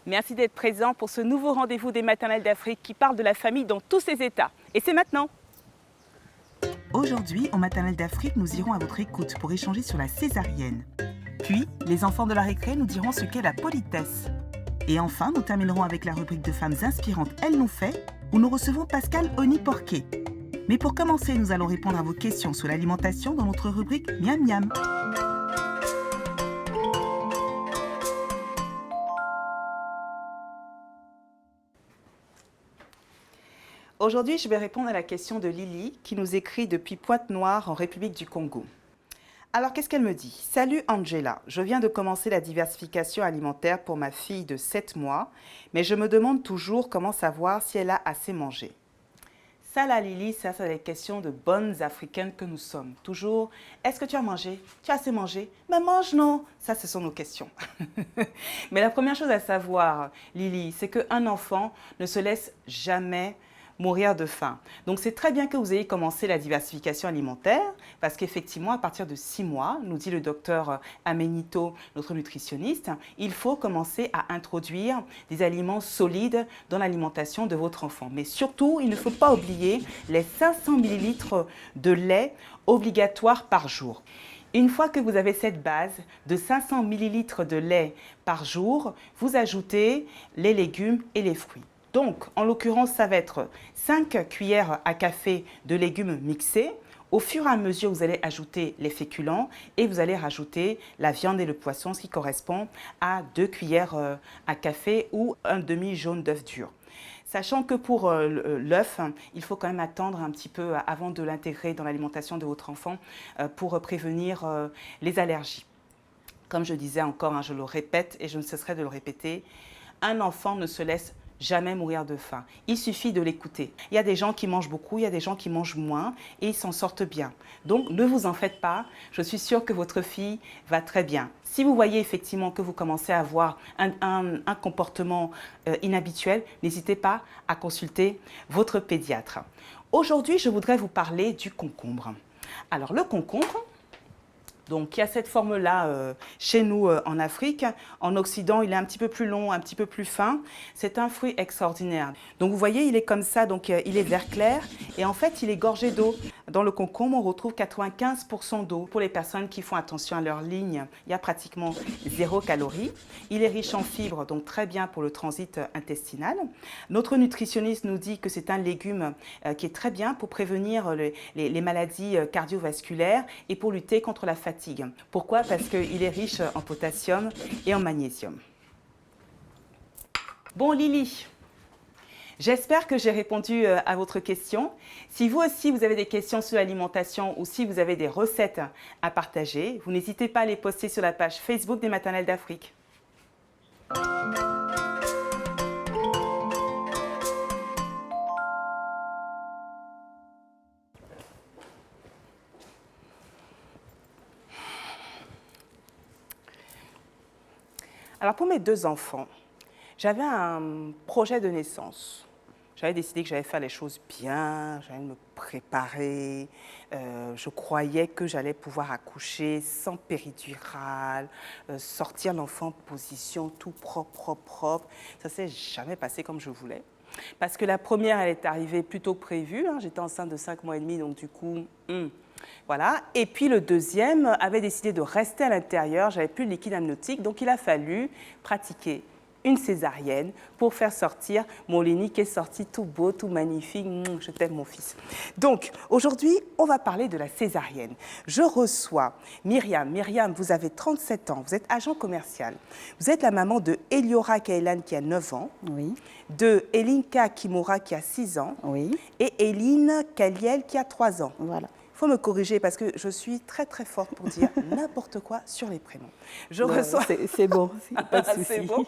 Merci d'être présent pour ce nouveau rendez-vous des maternelles d'Afrique qui parle de la famille dans tous ses états. Et c'est maintenant. Aujourd'hui, en Maternelle d'Afrique, nous irons à votre écoute pour échanger sur la césarienne. Puis, les enfants de la récré nous diront ce qu'est la politesse. Et enfin, nous terminerons avec la rubrique de femmes inspirantes Elle nous fait, où nous recevons Pascal Oni-Porquet. Mais pour commencer, nous allons répondre à vos questions sur l'alimentation dans notre rubrique Miam Miam. Aujourd'hui, je vais répondre à la question de Lily qui nous écrit depuis Pointe-Noire en République du Congo. Alors, qu'est-ce qu'elle me dit? Salut Angela, je viens de commencer la diversification alimentaire pour ma fille de 7 mois, mais je me demande toujours comment savoir si elle a assez mangé. Ça, là, Lily, ça, c'est les questions de bonnes Africaines que nous sommes. Toujours, est-ce que tu as mangé? Tu as assez mangé? Mais mange, non. Ça, ce sont nos questions. Mais la première chose à savoir, Lily, c'est qu'un enfant ne se laisse jamais mourir de faim. Donc, c'est très bien que vous ayez commencé la diversification alimentaire parce qu'effectivement, à partir de 6 mois, nous dit le docteur Amenito, notre nutritionniste, il faut commencer à introduire des aliments solides dans l'alimentation de votre enfant. Mais surtout, il ne faut pas oublier les 500 ml de lait obligatoires par jour. Une fois que vous avez cette base de 500 ml de lait par jour, vous ajoutez les légumes et les fruits. Donc, en l'occurrence, ça va être 5 cuillères à café de légumes mixés. Au fur et à mesure, vous allez ajouter les féculents et vous allez rajouter la viande et le poisson, ce qui correspond à 2 cuillères à café ou un demi-jaune d'œuf dur. Sachant que pour l'œuf, il faut quand même attendre un petit peu avant de l'intégrer dans l'alimentation de votre enfant pour prévenir les allergies. Comme je disais encore, je le répète et je ne cesserai de le répéter, un enfant ne se laisse jamais mourir de faim. Il suffit de l'écouter. Il y a des gens qui mangent beaucoup, il y a des gens qui mangent moins et ils s'en sortent bien. Donc, ne vous en faites pas. Je suis sûre que votre fille va très bien. Si vous voyez effectivement que vous commencez à avoir un comportement inhabituel, n'hésitez pas à consulter votre pédiatre. Aujourd'hui, je voudrais vous parler du concombre. Alors, le concombre, donc, il y a cette forme-là chez nous en Afrique. En Occident, il est un petit peu plus long, un petit peu plus fin. C'est un fruit extraordinaire. Donc, vous voyez, il est comme ça, donc il est vert clair. Et en fait, il est gorgé d'eau. Dans le concombre, on retrouve 95% d'eau. Pour les personnes qui font attention à leur ligne, il y a pratiquement 0 calories. Il est riche en fibres, donc très bien pour le transit intestinal. Notre nutritionniste nous dit que c'est un légume qui est très bien pour prévenir les maladies cardiovasculaires et pour lutter contre la fatigue. Pourquoi? Parce qu'il est riche en potassium et en magnésium. Bon Lily, j'espère que j'ai répondu à votre question. Si vous aussi vous avez des questions sur l'alimentation ou si vous avez des recettes à partager, vous n'hésitez pas à les poster sur la page Facebook des Maternelles d'Afrique. Alors pour mes 2 enfants, j'avais un projet de naissance. J'avais décidé que j'allais faire les choses bien, j'allais me préparer. Je croyais que j'allais pouvoir accoucher sans péridurale, sortir l'enfant en position tout propre. Ça ne s'est jamais passé comme je voulais. Parce que la première, elle est arrivée plus tôt que prévu. J'étais enceinte de 5 mois et demi, donc du coup... Voilà. Et puis le deuxième avait décidé de rester à l'intérieur, j'avais plus de liquide amniotique, donc il a fallu pratiquer une césarienne pour faire sortir mon Léni qui est sorti tout beau, tout magnifique. Je t'aime mon fils. Donc aujourd'hui, on va parler de la césarienne. Je reçois Myriam. Myriam, vous avez 37 ans, vous êtes agent commercial. Vous êtes la maman de Eliora Kailan qui a 9 ans, Oui, de Elinka Kimura qui a 6 ans oui, et Eline Kaliel qui a 3 ans. voilà. Il faut me corriger parce que je suis très très forte pour dire n'importe quoi sur les prénoms. Je Non, reçois... c'est bon, pas de souci. C'est bon.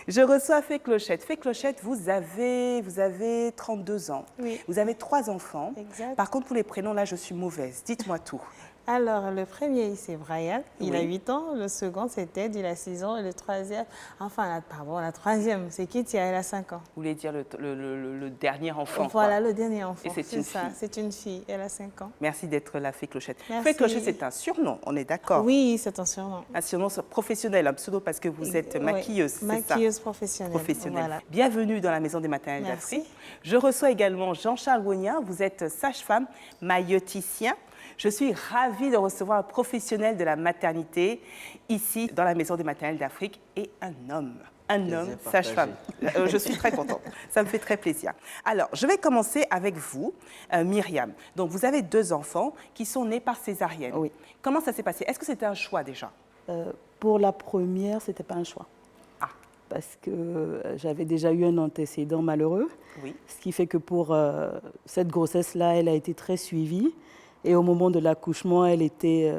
Je reçois Fée Clochette. Fée Clochette, vous avez 32 ans. Oui. Vous avez 3 enfants. Exact. Par contre, pour les prénoms, là, je suis mauvaise. Dites-moi tout. Alors, le premier, c'est Brian, il a Oui. 8 ans. Le second, c'est Ted, il a 6 ans. Et le troisième, la troisième, c'est Kitia, elle a 5 ans. Vous voulez dire le dernier enfant, Voilà, quoi. le dernier enfant. Et c'est une ça, fille. c'est une fille, elle a 5 ans. Merci d'être là, Fée Clochette. Merci. Fée Clochette, c'est un surnom, on est d'accord? Oui, c'est un surnom. Un surnom professionnel, un pseudo parce que vous êtes maquilleuse, c'est ça? Maquilleuse professionnelle. Professionnelle. Voilà. Bienvenue dans la Maison des maternelles Merci. d'Afrique. Je reçois également Jean-Charles Wogna, vous êtes sage-femme, mailloticien. Je suis ravie de recevoir un professionnel de la maternité ici dans la Maison des maternelles d'Afrique et un homme sage-femme. Je suis très contente, ça me fait très plaisir. Alors, je vais commencer avec vous, Myriam. Donc, vous avez 2 enfants qui sont nés par césarienne. Oui. Comment ça s'est passé? Est-ce que c'était un choix déjà? Pour la première, ce n'était pas un choix. Ah. Parce que j'avais déjà eu un antécédent malheureux. Oui. Ce qui fait que pour cette grossesse-là, elle a été très suivie. Et au moment de l'accouchement, elle était...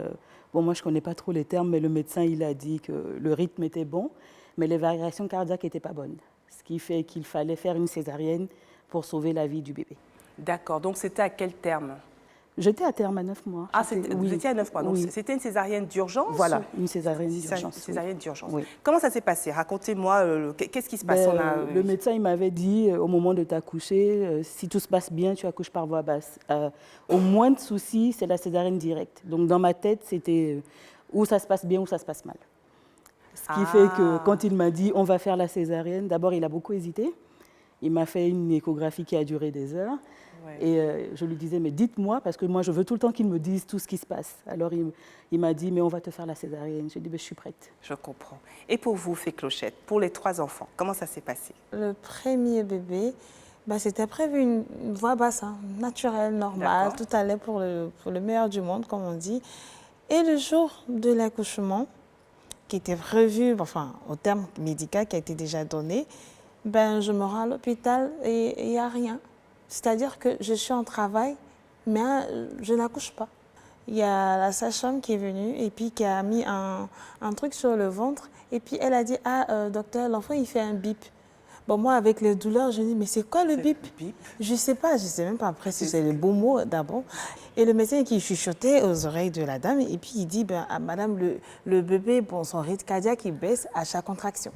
bon, moi, je ne connais pas trop les termes, mais le médecin, il a dit que le rythme était bon, mais les variations cardiaques n'étaient pas bonnes. Ce qui fait qu'il fallait faire une césarienne pour sauver la vie du bébé. D'accord. Donc, c'était à quel terme? J'étais à terme à 9 mois. Ah, J'étais- vous oui. étiez à 9 mois. Donc, Oui. c'était une césarienne d'urgence? Voilà, ou- une césarienne Une d'urgence. césarienne d'urgence. Oui. Comment ça s'est passé? Racontez-moi, qu'est-ce qui se passe? Ben, le médecin il m'avait dit au moment de t'accoucher, si tout se passe bien, tu accouches par voie basse. Au moins de soucis, c'est la césarienne directe. Donc dans ma tête, c'était où ça se passe bien, où ça se passe mal. Ce qui fait que quand il m'a dit on va faire la césarienne, d'abord il a beaucoup hésité. Il m'a fait une échographie qui a duré des heures. Ouais. Et je lui disais, mais dites-moi, parce que moi je veux tout le temps qu'il me dise tout ce qui se passe. Alors il m'a dit, mais on va te faire la césarienne. Je lui ai dit, ben, je suis prête. Je comprends. Et pour vous, Fée Clochette, pour les 3 enfants, comment ça s'est passé? Le premier bébé, c'était prévu une voie basse, hein, naturelle, normale. D'accord. Tout allait pour le meilleur du monde, comme on dit. Et le jour de l'accouchement, qui était prévu, enfin, au terme médical qui a été déjà donné, je me rends à l'hôpital et il n'y a rien. C'est-à-dire que je suis en travail, mais je n'accouche pas. Il y a la sage-femme qui est venue et puis qui a mis un truc sur le ventre. Et puis elle a dit, docteur, l'enfant il fait un bip. Bon, moi avec les douleurs, je dis, mais c'est quoi le bip? Bip. Je ne sais pas, je ne sais même pas après si c'est le beau mot d'abord. Et le médecin qui chuchotait aux oreilles de la dame, et puis il dit, madame, le bébé, son rythme cardiaque, il baisse à chaque contraction.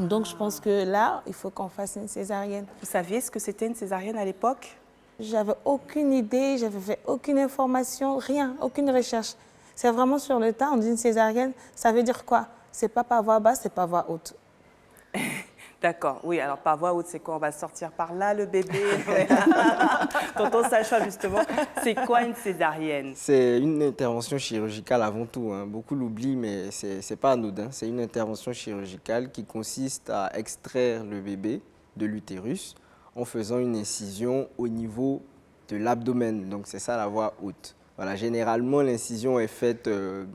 Donc je pense que là, il faut qu'on fasse une césarienne. Vous saviez ce que c'était une césarienne à l'époque? J'avais aucune idée, j'avais fait aucune information, rien, aucune recherche. C'est vraiment sur le tas, on dit une césarienne, ça veut dire quoi? C'est pas par voie basse, c'est par voie haute. D'accord, oui, alors par voie haute, c'est quoi? On va sortir par là, le bébé. Tonton Sacha, justement, c'est quoi une césarienne? C'est une intervention chirurgicale avant tout, hein. Beaucoup l'oublient, mais ce n'est pas anodin. C'est une intervention chirurgicale qui consiste à extraire le bébé de l'utérus en faisant une incision au niveau de l'abdomen. Donc c'est ça la voie haute. Voilà, généralement, l'incision est faite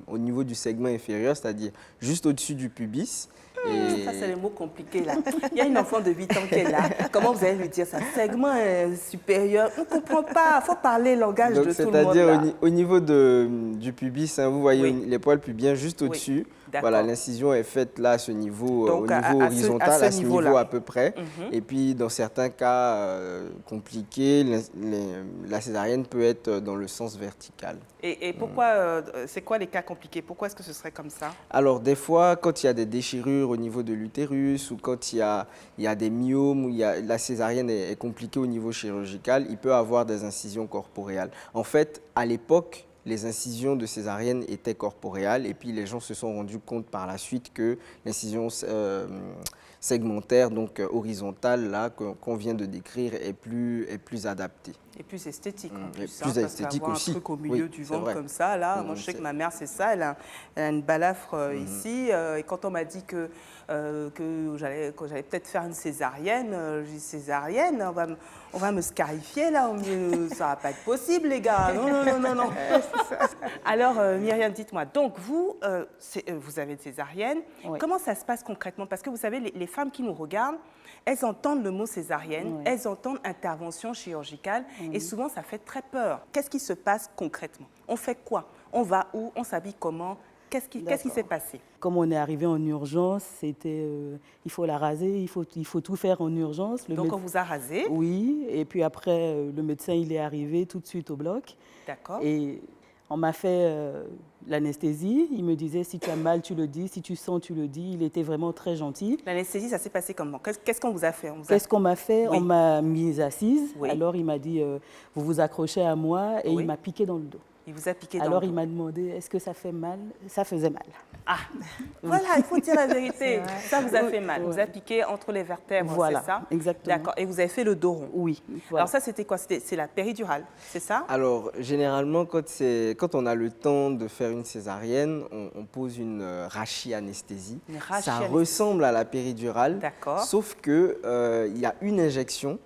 au niveau du segment inférieur, c'est-à-dire juste au-dessus du pubis. Et Ça, c'est les mots compliqués, là. Il y a une enfant de 8 ans qui est là. Comment vous allez lui dire ça? Segment supérieur, on ne comprend pas. Il faut parler le langage donc, de tout le monde, c'est-à-dire là. au niveau du pubis, hein, vous voyez Oui. les poils pubiens juste Oui, au-dessus. d'accord. Voilà, l'incision est faite là à ce niveau, Donc, au niveau horizontal, à ce niveau niveau-là. à peu près. Et puis, dans certains cas compliqués, la césarienne peut être dans le sens vertical. Et pourquoi, c'est quoi les cas compliqués? Pourquoi est-ce que ce serait comme ça? Alors, des fois, quand il y a des déchirures au niveau de l'utérus ou quand il y a des myomes, ou la césarienne est compliquée au niveau chirurgical, il peut avoir des incisions corporéales. En fait, à l'époque, les incisions de césarienne étaient corporéales et puis les gens se sont rendus compte par la suite que l'incision segmentaire, donc horizontale, là, qu'on vient de décrire, est plus adaptée. Et plus esthétique en plus. Et hein, plus parce esthétique qu'avoir aussi. un truc au milieu Oui, du c'est ventre vrai. comme ça, là, moi je sais que ma mère c'est ça, elle a une balafre ici. Et quand on m'a dit que j'allais peut-être faire une césarienne, j'ai dit césarienne, on va me scarifier là, ça va pas être possible les gars. Non, non, non, non, non. Alors Myriam, dites-moi, donc vous avez une césarienne, Oui. comment ça se passe concrètement? Parce que vous savez, les femmes qui nous regardent, elles entendent le mot césarienne, Oui. elles entendent intervention chirurgicale et souvent ça fait très peur. Qu'est-ce qui se passe concrètement? On fait quoi? On va où? On s'habille comment? Qu'est-ce qui s'est passé? Comme on est arrivé en urgence, c'était il faut la raser, il faut tout faire en urgence. Donc on vous a rasé, Oui, et puis après, le médecin il est arrivé tout de suite au bloc. d'accord. Et On m'a fait l'anesthésie. Il me disait, si tu as mal, tu le dis. Si tu sens, tu le dis. Il était vraiment très gentil. L'anesthésie, ça s'est passé comment? Qu'est-ce qu'on vous a fait? Qu'est-ce qu'on m'a fait? Oui. On m'a mise assise. Oui. Alors, il m'a dit, vous vous accrochez à moi. Et Oui. il m'a piqué dans le dos. Il vous a piqué dans Alors, le il dos. m'a demandé, est-ce que ça fait mal? Ça faisait mal. Ah, voilà, il faut dire la vérité. Ça vous a Oui, fait mal. ouais. Vous a piqué entre les vertèbres, Voilà, c'est ça? exactement. D'accord. Et vous avez fait le dos rond. Oui. Voilà. Alors ça, c'était quoi? C'est la péridurale, c'est ça? Alors, généralement, quand on a le temps de faire une césarienne, on pose une rachianesthésie. Une Ça rachianesthésie. ressemble à la péridurale, D'accord. sauf qu'il y a une injection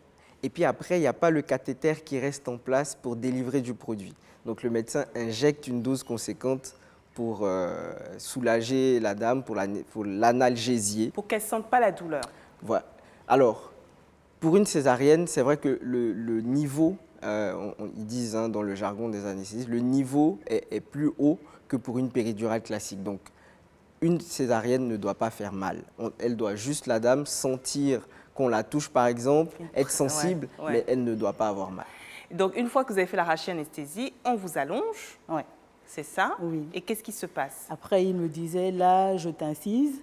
et puis après, il n'y a pas le cathéter qui reste en place pour délivrer du produit. Donc, le médecin injecte une dose conséquente pour soulager la dame, pour l'analgésier. Pour qu'elle ne sente pas la douleur. Voilà. Alors, pour une césarienne, c'est vrai que le niveau, ils disent dans le jargon des anesthésistes, le niveau est plus haut que pour une péridurale classique. Donc, une césarienne ne doit pas faire mal. Elle doit juste, la dame, sentir qu'on la touche, par exemple, être sensible, Ouais, ouais. mais elle ne doit pas avoir mal. Donc, une fois que vous avez fait la rachianesthésie, on vous allonge, Ouais. c'est ça? Oui. Et qu'est-ce qui se passe? Après, il me disait, là, je t'incise.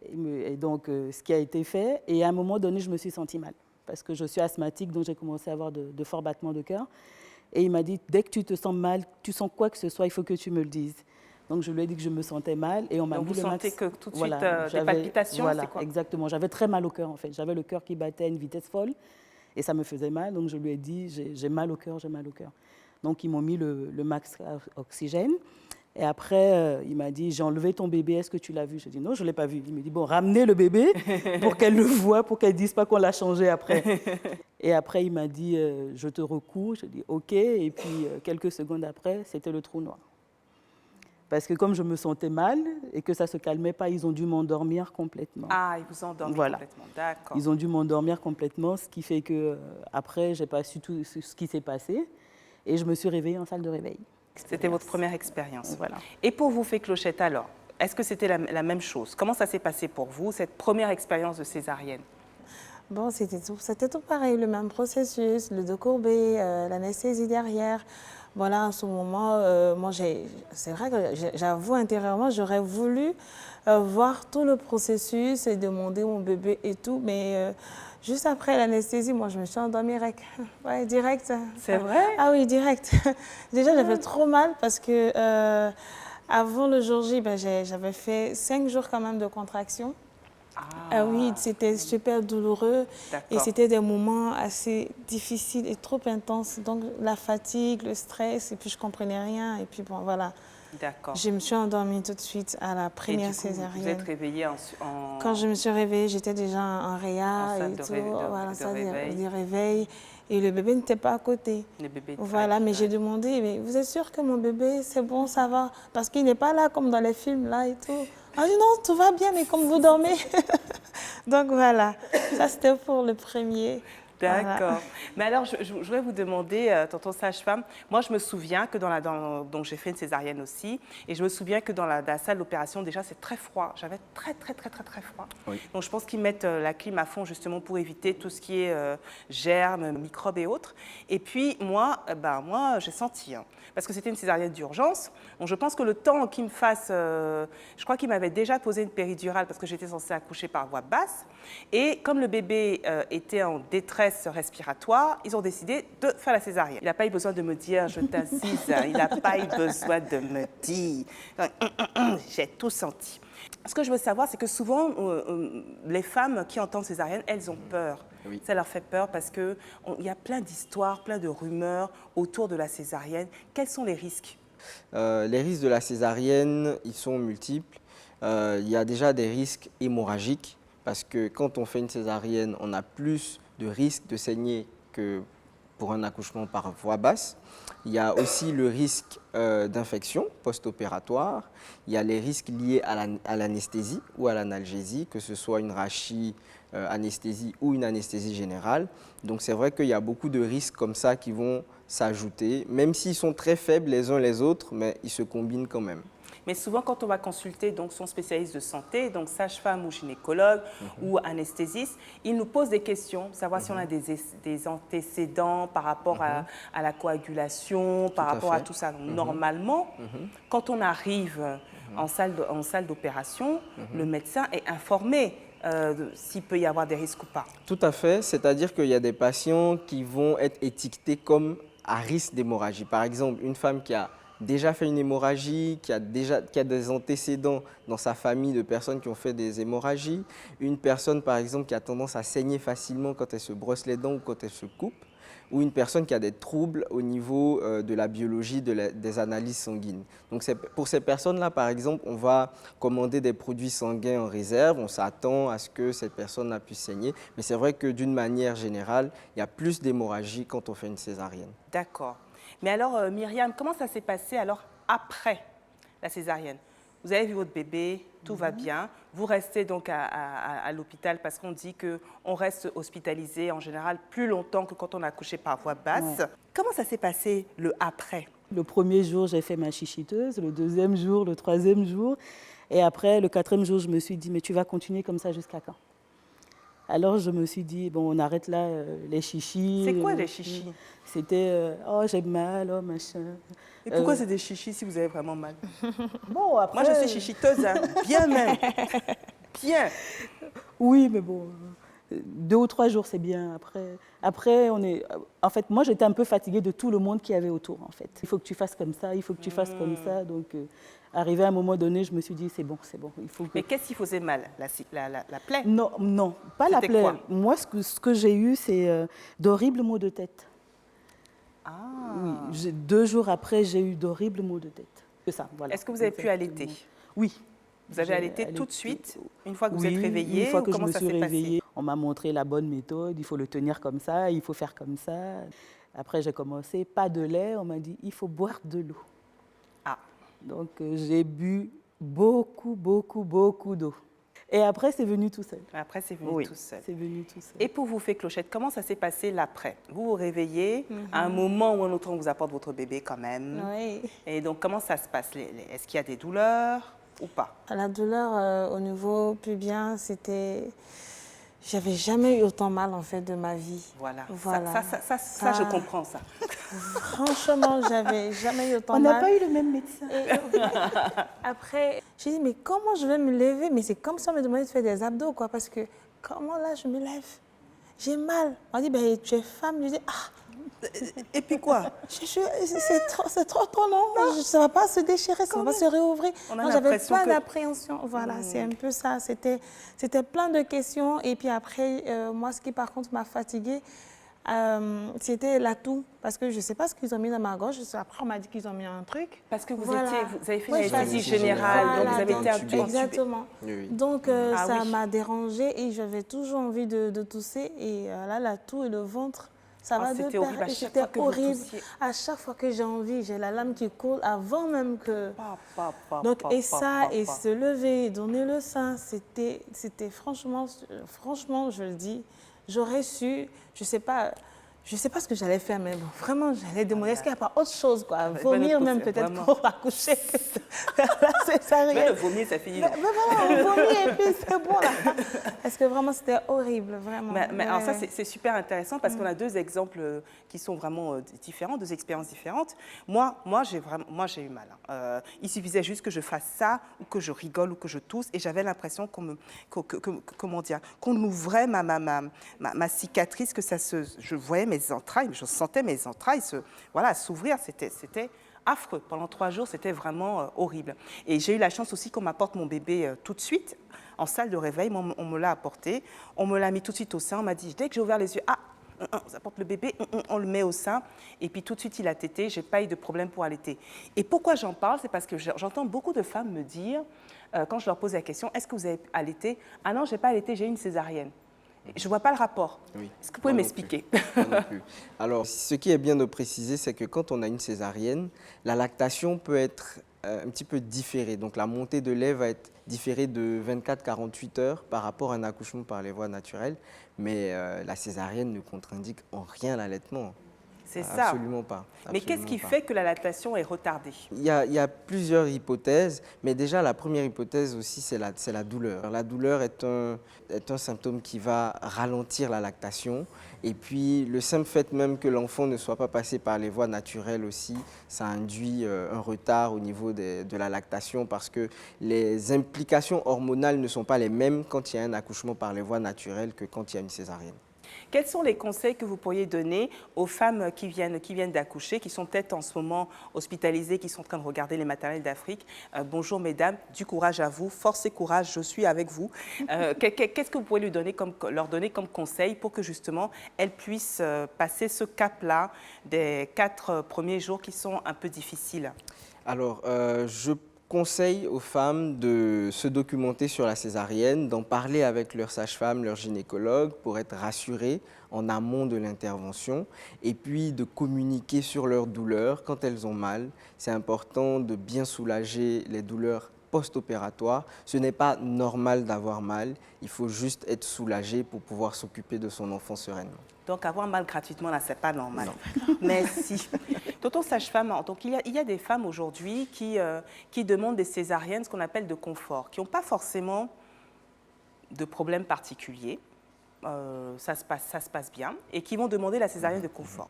Et donc, ce qui a été fait. Et à un moment donné, je me suis sentie mal. Parce que je suis asthmatique, donc j'ai commencé à avoir de forts battements de cœur. Et il m'a dit, dès que tu te sens mal, tu sens quoi que ce soit, il faut que tu me le dises. Donc, je lui ai dit que je me sentais mal. Et on m'a Donc, mis vous le sentez max. que tout de Voilà, suite, des j'avais- palpitations, Voilà, c'est quoi? exactement. J'avais très mal au cœur, en fait. J'avais le cœur qui battait à une vitesse folle. Et ça me faisait mal. Donc, je lui ai dit, j'ai mal au cœur, j'ai mal au cœur. Donc, ils m'ont mis le max oxygène. Et après, il m'a dit, j'ai enlevé ton bébé, est-ce que tu l'as vu? Je dis, non, je ne l'ai pas vu. Il me dit, bon, ramenez le bébé pour qu'elle le voie, pour qu'elle ne dise pas qu'on l'a changé après. Et après, il m'a dit, je te recoue. Je dis, OK. Et puis, quelques secondes après, c'était le trou noir. Parce que comme je me sentais mal et que ça ne se calmait pas, ils ont dû m'endormir complètement. Ah, ils vous ont endormi Voilà. complètement, d'accord. Ils ont dû m'endormir complètement, ce qui fait que après, je n'ai pas su tout ce qui s'est passé. Et je me suis réveillée en salle de réveil. C'était votre première expérience. Voilà. Et pour vous, Fée Clochette, alors, est-ce que c'était la même chose? Comment ça s'est passé pour vous, cette première expérience de césarienne? Bon, c'était tout pareil, le même processus, le dos courbé, l'anesthésie derrière. Voilà, en ce moment, moi, c'est vrai que j'avoue intérieurement, j'aurais voulu voir tout le processus et demander mon bébé et tout, mais juste après l'anesthésie, moi, je me suis endormie ouais, direct. C'est vrai? Ah oui, direct. Déjà, j'avais trop mal parce que avant le jour J, ben, j'avais fait 5 jours quand même de contraction. Ah oui, c'était super douloureux et D'accord. c'était des moments assez difficiles et trop intenses. Donc la fatigue, le stress, et puis je comprenais rien. Et puis bon, voilà. D'accord. Je me suis endormie tout de suite à la Et première du coup, vous césarienne. êtes réveillée en... Quand je me suis réveillée, j'étais déjà en réa En salle et de tout. voilà, En salle réveil. de réveil. Et le bébé n'était pas à côté. Le bébé de Voilà, mais j'ai demandé, mais vous êtes sûr que mon bébé, c'est bon, ça va? Parce qu'il n'est pas là comme dans les films, là et tout. Ah dit non, tout va bien, mais comme vous dormez. Donc voilà, ça c'était pour le premier. D'accord. Voilà. Mais alors, je voudrais vous demander, tonton sage-femme, moi je me souviens que donc j'ai fait une césarienne aussi, et je me souviens que dans la salle d'opération, déjà c'est très froid. J'avais très froid. Oui. Donc je pense qu'ils mettent la clim à fond justement pour éviter tout ce qui est germes, microbes et autres. Et puis moi j'ai senti, parce que c'était une césarienne d'urgence, donc je pense que le temps qu'il me fasse, je crois qu'il m'avait déjà posé une péridurale parce que j'étais censée accoucher par voie basse, et comme le bébé était en détresse respiratoire, ils ont décidé de faire la césarienne. Il n'a pas eu besoin de me dire, je t'incise, il n'a pas eu besoin de me dire. J'ai tout senti. Ce que je veux savoir, c'est que souvent, les femmes qui entendent césarienne, elles ont peur. Oui. Ça leur fait peur parce qu'il y a plein d'histoires, plein de rumeurs autour de la césarienne. Quels sont les risques? Les risques de la césarienne, ils sont multiples. Il y a déjà des risques hémorragiques parce que quand on fait une césarienne, on a plus de risques de saigner que pour un accouchement par voie basse. Il y a aussi le risque d'infection post-opératoire. Il y a les risques liés à l'anesthésie ou à l'analgésie, que ce soit une anesthésie ou une anesthésie générale. Donc c'est vrai qu'il y a beaucoup de risques comme ça qui vont s'ajouter, même s'ils sont très faibles les uns les autres, mais ils se combinent quand même. Mais souvent, quand on va consulter donc, son spécialiste de santé, donc sage-femme ou gynécologue ou anesthésiste, il nous pose des questions, savoir si on a des antécédents par rapport à la coagulation, par rapport à tout ça. Donc, normalement, quand on arrive en salle d'opération, le médecin est informé s'il peut y avoir des risques ou pas. Tout à fait, c'est-à-dire qu'il y a des patients qui vont être étiquetés comme à risque d'hémorragie. Par exemple, une femme qui a déjà fait une hémorragie, qui a des antécédents dans sa famille de personnes qui ont fait des hémorragies, une personne par exemple qui a tendance à saigner facilement quand elle se brosse les dents ou quand elle se coupe, ou une personne qui a des troubles au niveau de la biologie, des analyses sanguines. Donc pour ces personnes-là, par exemple, on va commander des produits sanguins en réserve, on s'attend à ce que cette personne-là puisse saigner, mais c'est vrai que d'une manière générale, il y a plus d'hémorragie quand on fait une césarienne. D'accord. Mais alors, Myriam, comment ça s'est passé alors après la césarienne? Vous avez vu votre bébé, tout va bien. Vous restez donc à l'hôpital parce qu'on dit qu'on reste hospitalisé en général plus longtemps que quand on a accouché par voie basse. Ouais. Comment ça s'est passé le après? Le premier jour, j'ai fait ma chichiteuse, le deuxième jour, le troisième jour. Et après, le quatrième jour, je me suis dit, mais tu vas continuer comme ça jusqu'à quand? Alors, je me suis dit, bon, on arrête là les chichis. C'est quoi les chichis? C'était, oh, j'ai mal, oh, machin. Et pourquoi c'est des chichis si vous avez vraiment mal? Bon, après... Moi, je suis chichiteuse, hein. Bien même. Bien. Oui, mais bon, 2 ou 3 jours, c'est bien. Après, on est... En fait, moi, j'étais un peu fatiguée de tout le monde qui avait autour, en fait. Il faut que tu fasses comme ça, il faut que tu fasses comme ça. Donc, arrivé à un moment donné, je me suis dit, c'est bon, c'est bon. Il faut que... Mais qu'est-ce qui faisait mal? La plaie? Non, non, pas la plaie. Quoi? Moi, ce que j'ai eu, c'est d'horribles maux de tête. Ah. Oui, 2 jours après, j'ai eu d'horribles maux de tête. C'est ça, voilà. Est-ce que vous avez pu allaiter? Oui. Vous avez allaité tout de suite, une fois que vous êtes réveillée? Une fois que je me suis réveillée, on m'a montré la bonne méthode, il faut le tenir comme ça, il faut faire comme ça. Après, j'ai commencé, pas de lait, on m'a dit, il faut boire de l'eau. Ah. Donc, j'ai bu beaucoup, beaucoup, beaucoup d'eau. Et après, c'est venu tout seul. Après, c'est venu tout seul. C'est venu tout seul. Et pour vous, Fée Clochette, comment ça s'est passé l'après? Vous vous réveillez, à un moment ou un autre, on vous apporte votre bébé quand même. Oui. Et donc, comment ça se passe? Est-ce qu'il y a des douleurs ou pas? La douleur au niveau pubien, c'était... J'avais jamais eu autant mal en fait de ma vie. Voilà. Voilà. Ça, je comprends ça. Franchement, j'avais jamais eu autant mal. On n'a pas eu le même médecin. Après, j'ai dit, mais comment je vais me lever? Mais c'est comme si on me demandait de faire des abdos, quoi. Parce que, comment là, je me lève? J'ai mal. On dit, ben, tu es femme. Je dis, ah. Et puis quoi? C'est trop, non? Ça ne va pas se déchirer, ça ne va pas se réouvrir. J'avais plein d'appréhension. Voilà, c'est un peu ça. C'était plein de questions. Et puis après, moi, ce qui par contre m'a fatiguée, c'était la toux. Parce que je ne sais pas ce qu'ils ont mis dans ma gorge. Après, on m'a dit qu'ils ont mis un truc. Parce que vous avez fait une anesthésie générale, donc vous avez été intubée. Exactement. Oui. Donc, ça m'a dérangée et j'avais toujours envie de tousser. Et là, la toux et le ventre, ça va de pair. C'était horrible. À chaque fois que j'ai envie, j'ai la lame qui coule avant même que... Donc, et ça, et se lever, donner le sein, c'était franchement, je le dis, j'aurais su, je sais pas ce que j'allais faire, mais bon, vraiment, j'allais demander, est-ce qu'il n'y a pas autre chose, quoi? Vomir même peut-être pour accoucher. Mais le vomir, ça finit. Mais voilà, vomir et puis c'est bon, là. Parce que vraiment, c'était horrible, vraiment. Mais alors ça, c'est super intéressant parce qu'on a 2 exemples qui sont vraiment différents, 2 expériences différentes. Moi, j'ai eu mal. Il suffisait juste que je fasse ça, ou que je rigole, ou que je tousse, et j'avais l'impression qu'on ouvrait ma cicatrice, que je voyais mes entrailles, je sentais mes entrailles s'ouvrir. C'était affreux. Pendant 3 jours, c'était vraiment horrible. Et j'ai eu la chance aussi qu'on m'apporte mon bébé tout de suite en salle de réveil. On me l'a apporté, on me l'a mis tout de suite au sein. On m'a dit, dès que j'ai ouvert les yeux, on apporte le bébé, on le met au sein. Et puis tout de suite, il a tété. Je n'ai pas eu de problème pour allaiter. Et pourquoi j'en parle? C'est parce que j'entends beaucoup de femmes me dire, quand je leur pose la question, est-ce que vous avez allaité? Ah non, je n'ai pas allaité, j'ai eu une césarienne. Je ne vois pas le rapport. Oui. Est-ce que vous pouvez m'expliquer? Alors, ce qui est bien de préciser, c'est que quand on a une césarienne, la lactation peut être un petit peu différée. Donc, la montée de lait va être différée de 24-48 heures par rapport à un accouchement par les voies naturelles. Mais la césarienne ne contre-indique en rien l'allaitement. C'est ça. Absolument pas. Mais qu'est-ce qui Absolument pas. fait que la lactation est retardée? Il y a plusieurs hypothèses, mais déjà la première hypothèse aussi, c'est la douleur. La douleur est un symptôme qui va ralentir la lactation. Et puis le simple fait même que l'enfant ne soit pas passé par les voies naturelles aussi, ça induit un retard au niveau de la lactation parce que les implications hormonales ne sont pas les mêmes quand il y a un accouchement par les voies naturelles que quand il y a une césarienne. Quels sont les conseils que vous pourriez donner aux femmes qui viennent d'accoucher, qui sont peut-être en ce moment hospitalisées, qui sont en train de regarder les maternelles d'Afrique? Bonjour mesdames, du courage à vous, force et courage, je suis avec vous. Qu'est-ce que vous pouvez leur donner comme conseil pour que justement elles puissent passer ce cap-là des 4 premiers jours qui sont un peu difficiles? Alors, je conseille aux femmes de se documenter sur la césarienne, d'en parler avec leur sage-femme, leur gynécologue pour être rassurées en amont de l'intervention et puis de communiquer sur leurs douleurs quand elles ont mal. C'est important de bien soulager les douleurs post-opératoires. Ce n'est pas normal d'avoir mal, il faut juste être soulagé pour pouvoir s'occuper de son enfant sereinement. Donc avoir mal gratuitement, là, c'est pas normal. Merci. Tonton sage-femme, donc il y a des femmes aujourd'hui qui demandent des césariennes, ce qu'on appelle de confort, qui n'ont pas forcément de problème particulier. Ça se passe bien, et qui vont demander la césarienne de confort.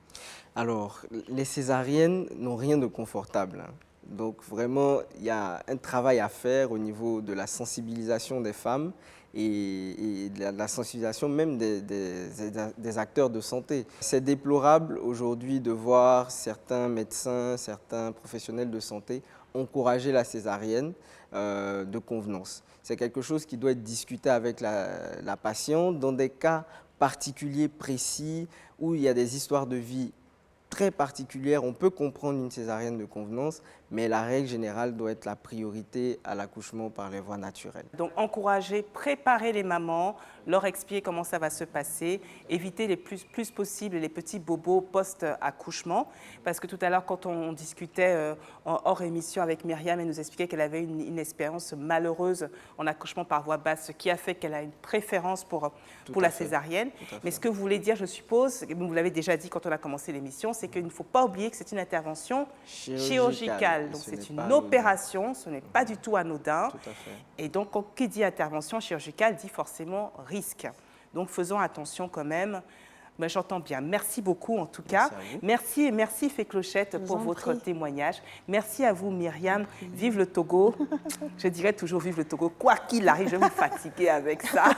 Alors, les césariennes n'ont rien de confortable, hein. Donc vraiment, il y a un travail à faire au niveau de la sensibilisation des femmes et de la sensibilisation même des acteurs de santé. C'est déplorable aujourd'hui de voir certains médecins, certains professionnels de santé encourager la césarienne de convenance. C'est quelque chose qui doit être discuté avec la patiente dans des cas particuliers, précis, où il y a des histoires de vie très particulière, on peut comprendre une césarienne de convenance, mais la règle générale doit être la priorité à l'accouchement par les voies naturelles. Donc encourager, préparer les mamans, leur expliquer comment ça va se passer, éviter les plus possible les petits bobos post-accouchement, parce que tout à l'heure quand on discutait hors émission avec Myriam, elle nous expliquait qu'elle avait une expérience malheureuse en accouchement par voie basse, ce qui a fait qu'elle a une préférence pour la césarienne. Mais ce que vous voulez dire, je suppose, vous l'avez déjà dit quand on a commencé l'émission, c'est qu'il ne faut pas oublier que c'est une intervention chirurgicale. Donc c'est une opération, ce n'est pas du tout anodin. Tout à fait. Et donc, qui dit intervention chirurgicale dit forcément risque. Donc faisons attention quand même. Ben, j'entends bien. Merci beaucoup en tout cas. Merci Fée Clochette pour votre témoignage. Merci à vous Myriam. Vive le Togo. Je dirais toujours vive le Togo. Quoi qu'il arrive, je vais me fatiguer avec ça.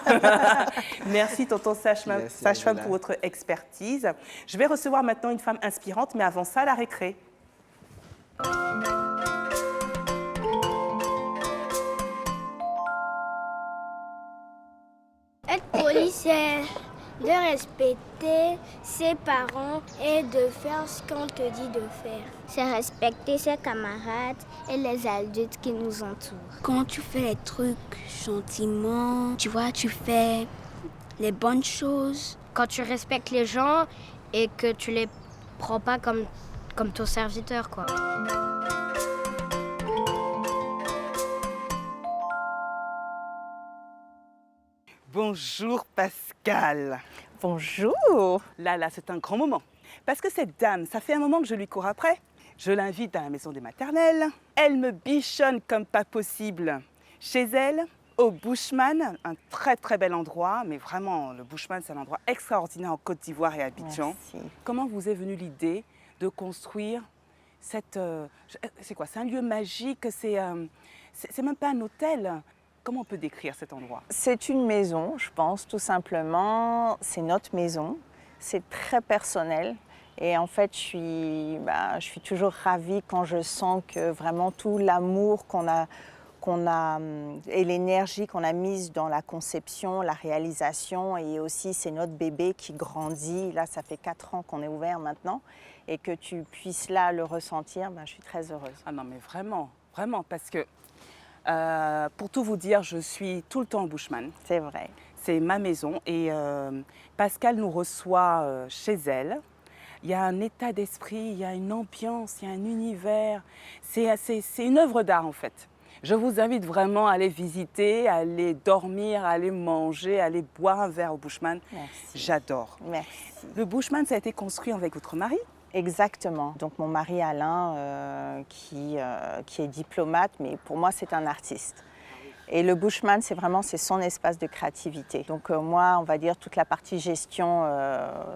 Merci tonton sage-femme pour votre expertise. Je vais recevoir maintenant une femme inspirante, mais avant ça, la récré. Être poli, c'est de respecter ses parents et de faire ce qu'on te dit de faire. C'est respecter ses camarades et les adultes qui nous entourent. Quand tu fais les trucs gentiment, tu vois, tu fais les bonnes choses. Quand tu respectes les gens et que tu les prends pas comme ton serviteur, quoi. Bonjour Pascal. Bonjour. Là, c'est un grand moment. Parce que cette dame, ça fait un moment que je lui cours après. Je l'invite à la maison des maternelles. Elle me bichonne comme pas possible. Chez elle, au Bushman, un très très bel endroit, mais vraiment, le Bushman, c'est un endroit extraordinaire en Côte d'Ivoire et à Abidjan. Merci. Comment vous est venue l'idée de construire cette... c'est quoi? C'est un lieu magique, c'est même pas un hôtel. Comment on peut décrire cet endroit? C'est une maison, je pense, tout simplement. C'est notre maison. C'est très personnel. Et en fait, je suis toujours ravie quand je sens que vraiment tout l'amour qu'on a et l'énergie qu'on a mise dans la conception, la réalisation, et aussi c'est notre bébé qui grandit. Là, ça fait 4 ans qu'on est ouvert maintenant. Et que tu puisses là le ressentir, je suis très heureuse. Ah non, mais vraiment, vraiment, parce que pour tout vous dire, je suis tout le temps au Bushman. C'est vrai. C'est ma maison et Pascal nous reçoit chez elle. Il y a un état d'esprit, il y a une ambiance, il y a un univers. C'est une œuvre d'art en fait. Je vous invite vraiment à aller visiter, à aller dormir, à aller manger, à aller boire un verre au Bushman. Merci. J'adore. Merci. Le Bushman, ça a été construit avec votre mari? Exactement. Donc mon mari Alain, qui est diplomate, mais pour moi c'est un artiste. Et le Bushman, c'est son espace de créativité. Donc moi, on va dire toute la partie gestion,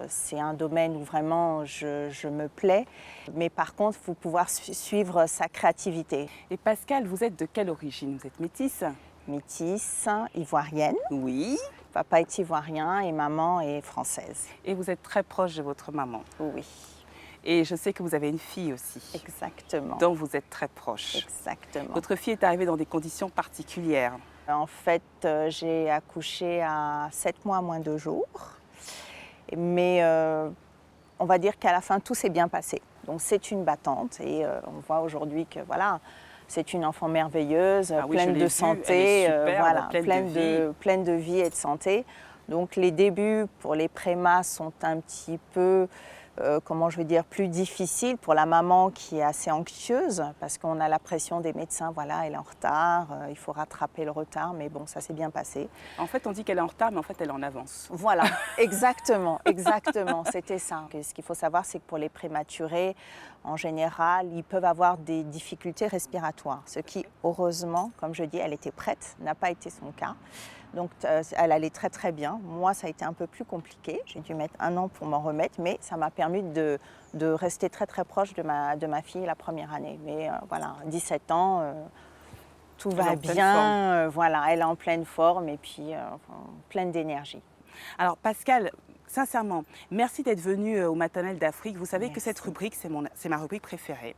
c'est un domaine où vraiment je me plais. Mais par contre, il faut pouvoir suivre sa créativité. Et Pascal, vous êtes de quelle origine? Vous êtes métisse? Métisse, ivoirienne. Oui. Papa est ivoirien et maman est française. Et vous êtes très proche de votre maman? Oui. Et je sais que vous avez une fille aussi. Exactement. Dont vous êtes très proche. Exactement. Votre fille est arrivée dans des conditions particulières. En fait, j'ai accouché à 7 mois moins 2 jours. Mais on va dire qu'à la fin, tout s'est bien passé. Donc c'est une battante et on voit aujourd'hui que voilà, c'est une enfant merveilleuse, pleine de santé, voilà, pleine de vie et de santé. Donc les débuts pour les prémas sont un petit peu, comment je vais dire, plus difficiles pour la maman qui est assez anxieuse parce qu'on a la pression des médecins, voilà, elle est en retard, il faut rattraper le retard, mais bon, ça s'est bien passé. En fait, on dit qu'elle est en retard, mais en fait, elle est en avance. Voilà, exactement, exactement, c'était ça. Ce qu'il faut savoir, c'est que pour les prématurés, en général, ils peuvent avoir des difficultés respiratoires, ce qui, heureusement, comme je dis, elle était prête, n'a pas été son cas. Donc elle allait très très bien. Moi, ça a été un peu plus compliqué. J'ai dû mettre 1 an pour m'en remettre, mais ça m'a permis de rester très très proche de ma fille la première année. Mais voilà, 17 ans, tout va bien. Voilà, elle est en pleine forme et puis pleine d'énergie. Alors Pascal, sincèrement, merci d'être venue au Maternelle d'Afrique. Vous savez que cette rubrique, c'est ma rubrique préférée.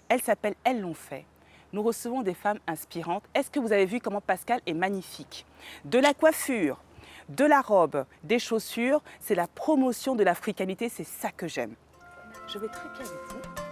Elle s'appelle « Elles l'ont fait ». Nous recevons des femmes inspirantes. Est-ce que vous avez vu comment Pascal est magnifique? De la coiffure, de la robe, des chaussures, c'est la promotion de l'africanité, c'est ça que j'aime. Je vais très bien avec vous.